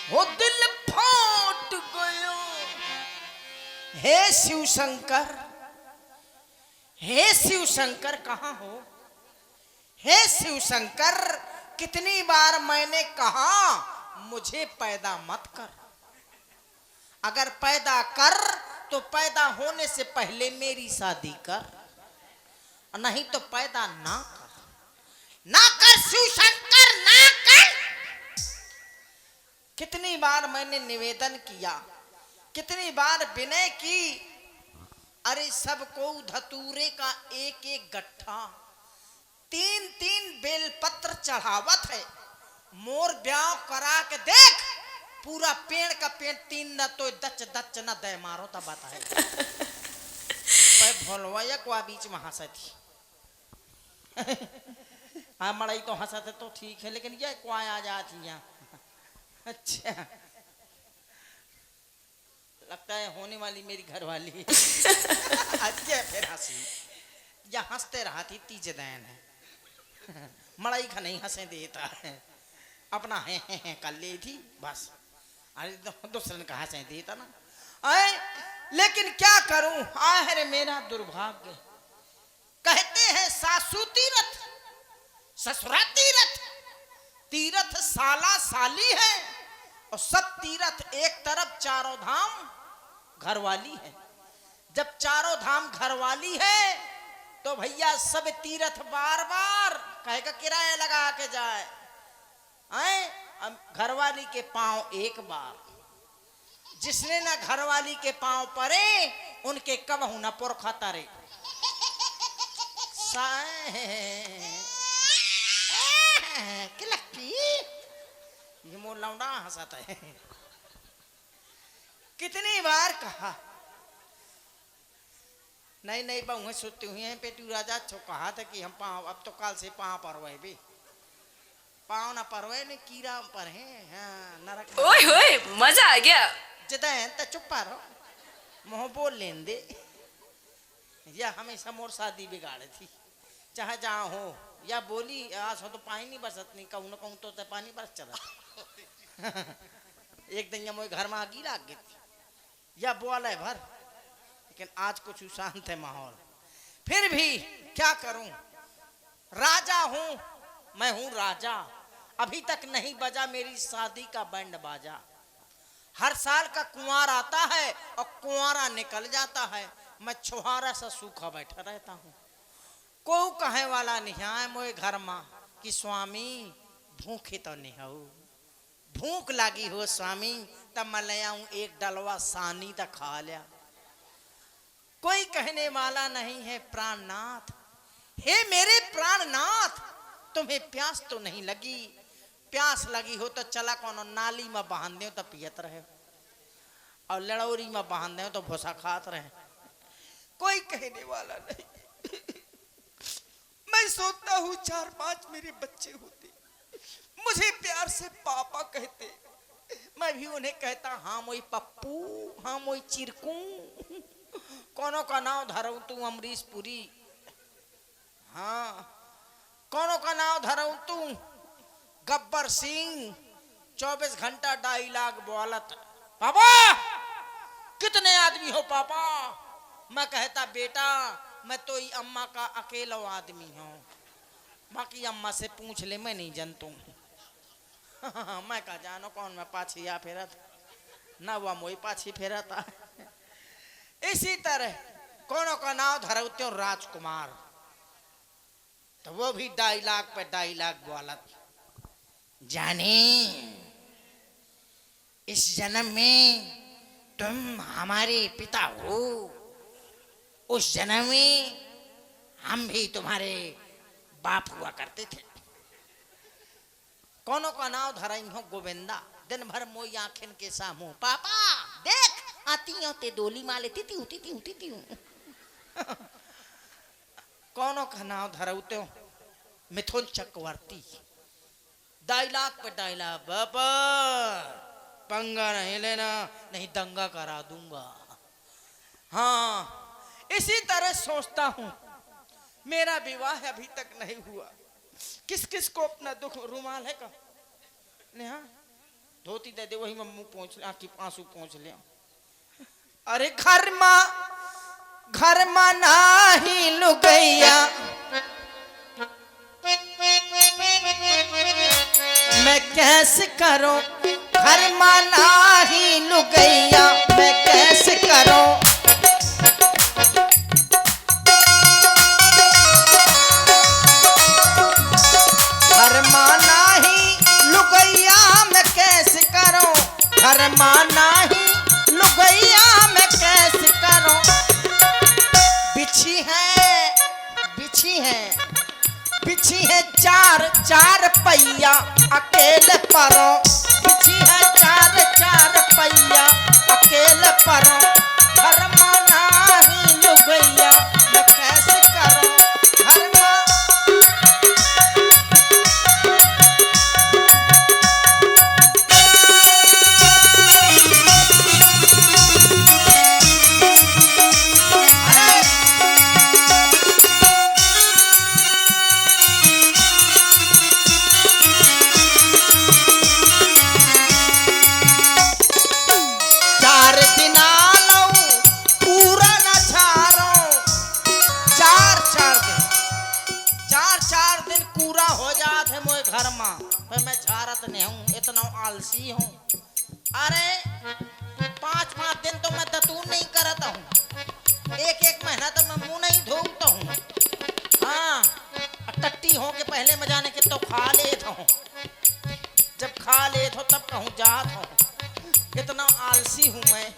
हो दिल फूट गयो। हे शिव शंकर, हे शिव शंकर कहाँ हो? हे शिव शंकर, कितनी बार मैंने कहा मुझे पैदा मत कर। अगर पैदा कर तो पैदा होने से पहले मेरी शादी कर, नहीं तो पैदा ना कर। ना कर शिव शंकर, ना कर। कितनी बार मैंने निवेदन किया, कितनी बार विनय की। अरे सबको धतूरे का एक एक गट्ठा, तीन तीन बेलपत्र चढ़ावत है। मोर ब्याह करा के देख, पूरा पेड़ का पेड़ तीन न तो दच दच न दे मारो तब आता है। भोलवाया को बीच में हंसा थी। हाँ मड़ाई तो हंसाते तो ठीक है, लेकिन ये को आ जाती है। अच्छा लगता है होने वाली मेरी घरवाली। अच्छा फिर हंसी, या हंसते रहा थी तीज दैन है। मड़ाई का नहीं हंसे देता है, अपना है कर ली थी बस। अरे दूसरे ने कहा हंसे देता ना आए, लेकिन क्या करूं, आए रे मेरा दुर्भाग्य। कहते हैं सासू तीरथ ससुरा तीरथ, तीरथ साला साली है और सब तीरथ एक तरफ, चारों धाम घरवाली है। जब चारों धाम घरवाली है तो भैया सब तीरथ बार बार कहे का किराया लगा के जाए। आए घरवाली के पांव एक बार, जिसने ना घरवाली के पांव परे उनके कबहू न पुरखा तरे। ये मोर लौंडा हंसाता है। कितनी बार कहा नहीं नहीं बहुएं सोती हुई हैं पेटू राजा छो कहा था कि हम पाँव अब तो काल से पाँव परवे भी पाँव ना परवे ने कीड़ा पर है। हाँ नरक ओए होए मजा आ गया। जदा है तो चुप रहो, मोह बोल लेन दे। या हमेशा मोर शादी बिगाड़े थी, चाहे जहाँ हो या बोली आज हो तो पानी नहीं बरसत नहीं कहूँ न कहूँ तो पानी बरस चला। एक दिन मोए घर में आगी लाग गई थी या बोल है भर, लेकिन आज कुछ शांत है माहौल। फिर भी क्या करूं, राजा हूं, मैं हूं राजा। अभी तक नहीं बजा मेरी शादी का बैंड बाजा। हर साल का कुंवार आता है और कुंवारा निकल जाता है, मैं छुहारा सा सूखा बैठा रहता हूं। को कहे वाला नहीं आए मोए घर में कि स्वामी भूखे तो नहीं हो, भूख लगी हो स्वामी तब मैं ले आऊं एक डलवा सानी तक खा लिया। कोई कहने वाला नहीं है प्राणनाथ, हे मेरे प्राणनाथ तुम्हें प्यास तो नहीं लगी? प्यास लगी हो तो चला कोनो नाली में बांध दे तो पियत रहे, और लड़ौरी में बांध दे तो भूसा खात रहे। कोई कहने वाला नहीं। मैं सोचता हूँ 4-5 मेरे बच्चे होते, मुझे प्यार से पापा कहते, मैं भी उन्हें कहता हाँ मोई पप्पू, हाँ मोई चिरकू। कोनो का नाम धरऊ तू अमरीश पुरी, हाँ कोनो का नाम धरऊ तू गब्बर सिंह। 24 घंटा डायलॉग बोलत, पापा कितने आदमी हो पापा? मैं कहता बेटा मैं तो ही अम्मा का अकेला आदमी हूँ, बाकी अम्मा से पूछ ले मैं नहीं जानता हूँ। मैं कहा जानो कौन मैं पाछी या फेरत ना वह मोई पाछी फेरता। इसी तरह कोनो का नाम धरते राजकुमार, तो वो भी डायलॉग पे डायलॉग बोलत, जाने इस जन्म में तुम हमारे पिता हो, उस जन्म में हम भी तुम्हारे बाप हुआ करते थे। कोनो का नाम धराई हो गोविंदा, दिन भर मोई आंखें के सामू पापा देख आती हो ते डोली माले ती ती। कोनो का नाम धरौते हो मिथुन चक्रवर्ती, डायलॉग पे डायलॉग, बाबा पंगा नहीं लेना नहीं दंगा करा दूंगा। हाँ इसी तरह सोचता हूं, मेरा विवाह अभी तक नहीं हुआ। किस किस को अपना दुख, रुमाल है का नेहा धोती दे दे वही में मुंह पहुंच आंखी आंसू पहुंच ले। अरे घर में नाही लुगैया मैं कैसे करूं, घर में नाही लुगैया मैं कैसे करूं। घर में नाही लुगैया मैं कैसे करूं, घर में नाही लुगैया मैं कैसे करूं। बिछी है चार पहिया अकेले परो, बिछी है चार पहिया अकेले परो। घर में नाही लुगैया मैं कैसे करूं, घर में। चार दिन पूरा हो जात है मोए घर में, मैं झारत नहीं हूँ, इतना आलसी हूँ। अरे 5-5 दिन तो मैं दतून नहीं करता हूँ, एक महीना तो मैं मुंह नहीं धोता हूँ। हाँ टट्टी हो के पहले में जाने के तो खा लेता हूँ, जब खा लेता हूँ तब कहूँ जात हूँ, इतना आलसी हूँ मैं।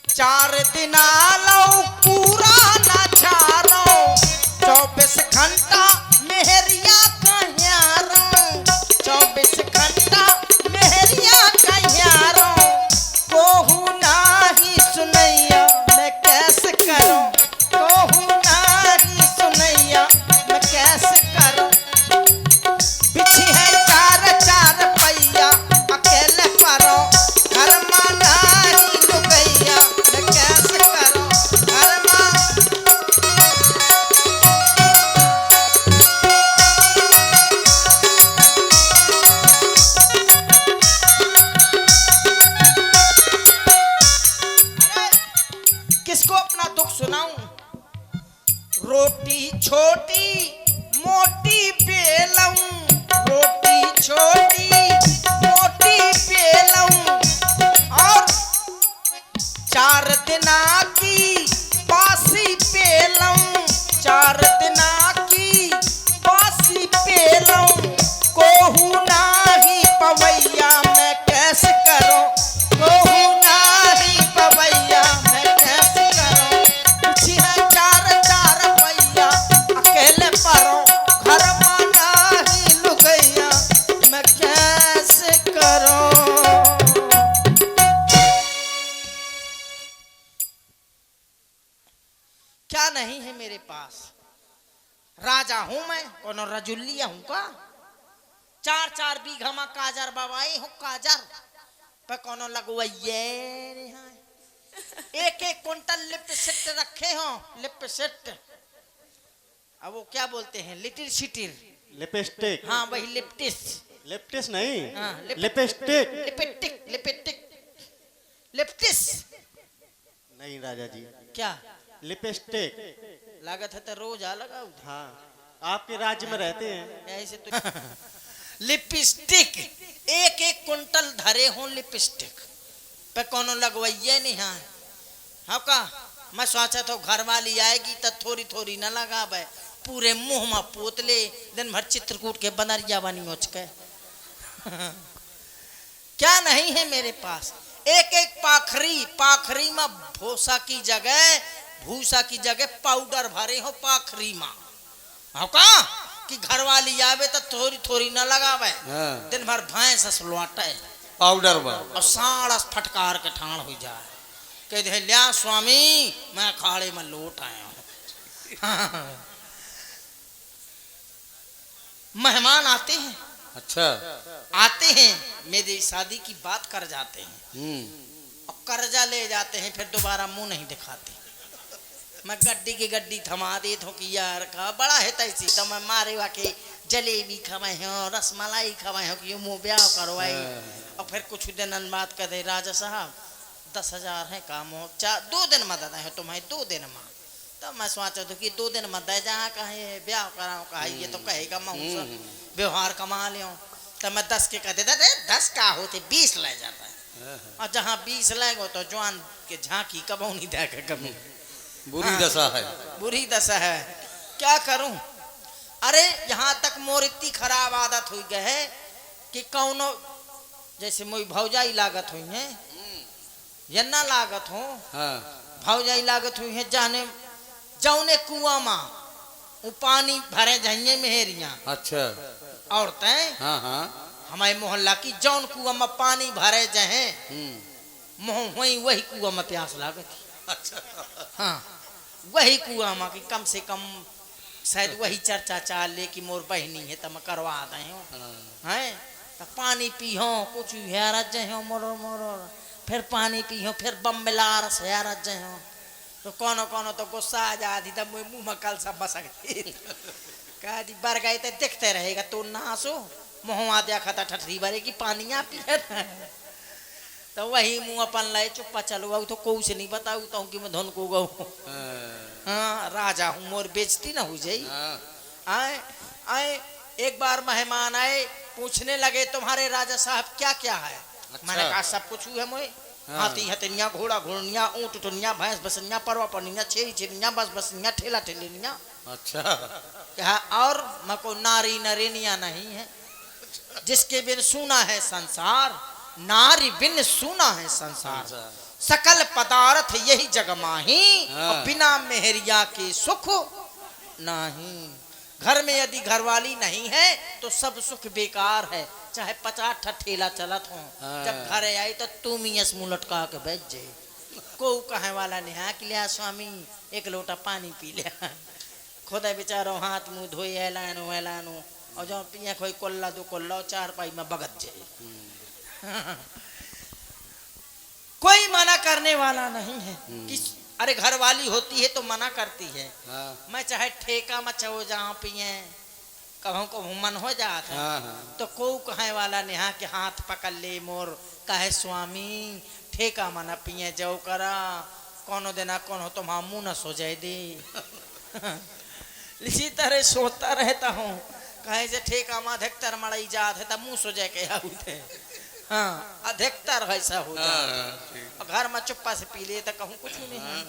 4 दिन आलो पूरा ना झारो, 24 घंटा मेहरिया कहियारो, 24 घंटा मेहरिया कहियारो। कोहू नाही सुनैया मैं कैसे करूं, कोहू नाही सुनैया मैं कैसे करूं। बिछी है चार पहिया अकेले परो, घर में नाही लुगैया मैं कैसे करूं, घर में। किसको अपना दुख सुनाऊं, रोटी छोटी मोटी बेलऊं, रोटी छोटी मोटी बेलऊं। और 4 दिना की बासी बेलऊं, 4 दिना की बासी बेलऊं। कोहू नाही पवैया मैं कैसे करूं, कोहू नाही पवैया मैं कैसे करूं। बिछी है चार पहिया अकेले परो, घर में नाही लुगैया मैं कैसे करूं। क्या नहीं है मेरे पास, राजा हूं मैं, कोनो रजुलिया हूं का। 4 बीघा में काजर बवाई हूँ, काजर पे कोनो लगवाइए नहीं है। 1 कुंटल लिपस्टिक रखे हो, लिपस्टिक, अब वो क्या बोलते हैं, लिटिल सिटिल लिपस्टिक। हाँ वही लिपटिस, लिपटिस नहीं, हाँ लिपस्टिक। लिपटिस नहीं राजा जी, क्या लिपस्टिक। लागत है तो रोज आ लगाओ। हाँ आपके राज्य में रहते हैं ऐसे तो लिपस्टिक 1 कुंटल धरे हो लिपस्टिक पे कोनो लगवाइए नहीं। हाँ का मैं सोचा तो घर वाली आएगी तो थोड़ी न लगावे, पूरे मुंह में पोतले, दिन भर चित्रकूट के बनरिया बनी ओच के। क्या नहीं है मेरे पास, 1 पाखरी में भूसा की जगह पाउडर भरे हो पाखरी में। हाँ का कि घर वाली आवे तो थोड़ी न लगावे। हाँ। दिन भर भैंस लौटे पाउडर और साड़स फटकार के ठाण हो जाए, कह दे लिया स्वामी मैं खाड़े में लौट आया हूँ। मेहमान आते हैं, अच्छा आते हैं मेरी शादी की बात कर जाते हैं और कर्जा ले जाते हैं, फिर दोबारा मुंह नहीं दिखाते। मैं गड्डी की गड्डी थमा दे तो कि यार का बड़ा है तैसी तो मैं मारे वाके जलेबी खवाए हो, रसमलाई खवाए हो कि मुँह ब्याह करवाई। और फिर कुछ दिन बाद कह दे राजा साहब 10,000 है काम हो, 2 दिन मत दे हो तुम्हें, 2 दिन में। तब मैं सोचा तो कि 2 दिन मत दे जहाँ कहे ब्याह कराओ कहा ये तो कहेगा मैं व्यवहार कमा लियो। तब मैं 10 के कह देता 10 का होते 20 ले जाता है। और जहाँ 20 लगो तो जवान के झांकी कबो नहीं देखा कभी। बुरी दशा है, बुरी दशा है, क्या करूं। अरे यहाँ तक मोर इतनी खराब आदत हुई गए है कि कौनो जैसे मोई भौजाई लागत हुई है या ना लागत हो, भौजाई लागत हुई है जाने जौने कुआं माँ वो पानी भरे जाइए मेहरिया। अच्छा औरतें हाँ हाँ हमारे मोहल्ला की जौन कुआं में पानी भरे जाए मोह वही कुआं में प्यास लागत। अच्छा हाँ वही कुआं में कि कम से कम शायद वही चर्चा चाल ले कि मोर बहनी है तब करवा दे हैं तो पानी पीहो कुछ हेरत जहो मोरो मोरो फिर पानी पीहो फिर बम मिलार से हेरत जहो तो कोनो तो गुस्सा आ जाती तब मुंह में कल सब बसक कहा जी बर गए तो देखते रहेगा तो नासो मुँह देखा था ठठरी भरे की पानिया पिए तो वही मुँह अपन लाए चुप्पा चलो तो को से नहीं बताऊ तो कि मैं धन को गऊ। हाँ राजा हूँ मोर बेचती ना हो जाई। आए आए एक बार मेहमान आए पूछने लगे तुम्हारे राजा साहब क्या क्या है। अच्छा। मैंने कहा सब कुछ है मोए हाथी हथनिया घोड़ा घोड़निया ऊँट उठनिया भैंस बसनिया परवा पनिया छेरी छेरिया बस बसनिया ठेला ठेलिया। अच्छा क्या और मैं को नारी नरेनिया नहीं है जिसके बिन सुना है संसार, नारी बिन सुना है संसार। सकल पदार्थ यही जग माही और बिना मेहरिया के सुख नहीं। घर में यदि घरवाली नहीं है तो सब सुख बेकार है, चाहे 50 ठेला चलत हो। जब घर आई तो तुम ही मुँह लटका के बैठ जाए। को कहे वाला नहीं कि लिया स्वामी एक लोटा पानी पी लिया, खुदा बेचारो हाथ मुंह धोई एलानो एलानो और जो पिया कोई कोल्ला दो कोल्ला 4 पाई में बगत जाए। कोई मना करने वाला नहीं है कि अरे घर वाली होती है तो मना करती है। मैं चाहे ठेका में चो जहाँ पिए कहूँ को मन हो जाता है तो को कहे वाला नेहा के हाथ पकड़ ले मोर कहे स्वामी ठेका मना पिए जाओ करा कोनो देना कौन हो तुम्हारा मुँह न सो जाए दे। इसी तरह सोता रहता हूँ कहे से ठेका में अधिकतर मड़ाई जात है तब मुँह सो जाए के होते। हाँ अधिकतर ऐसा हो जाता। घर में चुप्पा से पी ले तो कहूँ कुछ नहीं।